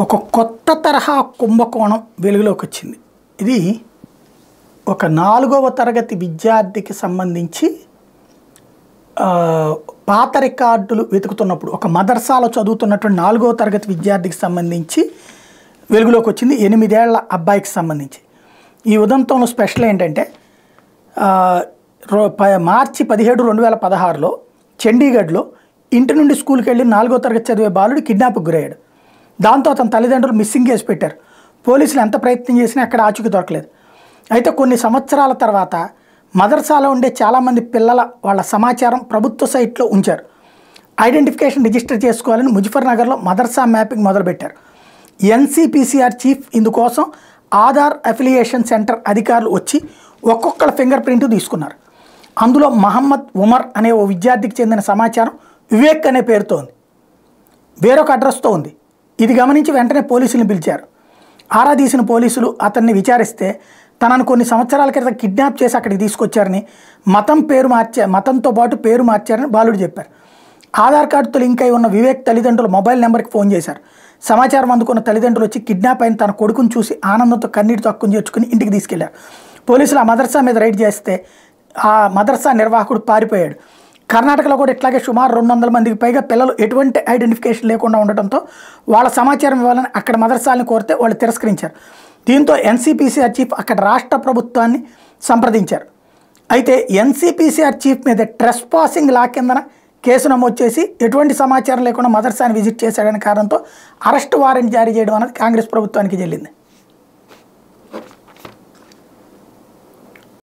ఒక కొత్త తరహా కుంభకోణం వెలుగులోకి వచ్చింది. ఇది ఒక 4వ తరగతి విద్యార్థికి సంబంధించి పాత రికార్డులు వెతుకుతున్నప్పుడు ఒక మదర్సాలో చదువుతున్నటువంటి 4వ తరగతి విద్యార్థికి సంబంధించి వెలుగులోకి వచ్చింది. 8 ఏళ్ల అబ్బాయికి సంబంధించి. ఈ ఉదంతంలో స్పెషల్ ఏంటంటే మార్చి 17, 2016లో చండీగఢ్లో ఇంటి నుండి స్కూల్కి వెళ్ళి 4వ తరగతి చదివే బాలుడు కిడ్నాప్కి గురయ్యాడు. దాంతో అతని తల్లిదండ్రులు మిస్సింగ్ కేసు పెట్టారు. పోలీసులు ఎంత ప్రయత్నం చేసినా అక్కడ ఆచూకీ దొరకలేదు. అయితే కొన్ని సంవత్సరాల తర్వాత మదర్సాలో ఉండే చాలామంది పిల్లల వాళ్ళ సమాచారం ప్రభుత్వ సైట్లో ఉంచారు. ఐడెంటిఫికేషన్ రిజిస్టర్ చేసుకోవాలని ముజఫర్నగర్లో మదర్సా మ్యాపింగ్ మొదలుపెట్టారు. ఎన్సీపీసీఆర్ చీఫ్ ఇందుకోసం ఆధార్ అఫిలియేషన్ సెంటర్ అధికారులు వచ్చి ఒక్కొక్కళ్ళ ఫింగర్ ప్రింట్ తీసుకున్నారు. అందులో మహమ్మద్ ఉమర్ అనే ఓ విద్యార్థికి చెందిన సమాచారం వివేక్ అనే పేరుతో ఉంది, వేరొక అడ్రస్తో ఉంది. ఇది గమనించి వెంటనే పోలీసులను పిలిచారు. ఆరా తీసిన పోలీసులు అతన్ని విచారిస్తే తనను కొన్ని సంవత్సరాల క్రితం కిడ్నాప్ చేసి అక్కడికి తీసుకొచ్చారని, మతంతో పాటు పేరు మార్చారని బాలుడు చెప్పారు. ఆధార్ కార్డుతో లింక్ అయి ఉన్న వివేక్ తల్లిదండ్రులు మొబైల్ నెంబర్కి ఫోన్ చేశారు. సమాచారం అందుకున్న తల్లిదండ్రులు వచ్చి కిడ్నాప్ అయిన తన కొడుకును చూసి ఆనందంతో కన్నీటితో హక్కును చేర్చుకుని ఇంటికి తీసుకెళ్లారు. పోలీసులు ఆ మదర్సా మీద రైడ్ చేస్తే ఆ మదర్సా నిర్వాహకుడు పారిపోయాడు. కర్ణాటకలో కూడా ఇట్లాగే సుమారు 200 మందికి పైగా పిల్లలు ఎటువంటి ఐడెంటిఫికేషన్ లేకుండా ఉండటంతో వాళ్ళ సమాచారం ఇవ్వాలని అక్కడ మదర్సాలను కోరితే వాళ్ళు తిరస్కరించారు. దీంతో ఎన్సీపీసీఆర్ చీఫ్ అక్కడ రాష్ట్ర ప్రభుత్వాన్ని సంప్రదించారు. అయితే ఎన్సీపీసీఆర్ చీఫ్ మీద ట్రెస్పాసింగ్ లా కిందన కేసు నమోదు చేసి ఎటువంటి సమాచారం లేకుండా మదర్సాని విజిట్ చేశాడనే కారణంతో అరెస్ట్ వారెంట్ జారీ చేయడం అనేది కాంగ్రెస్ ప్రభుత్వానికి చెల్లింది.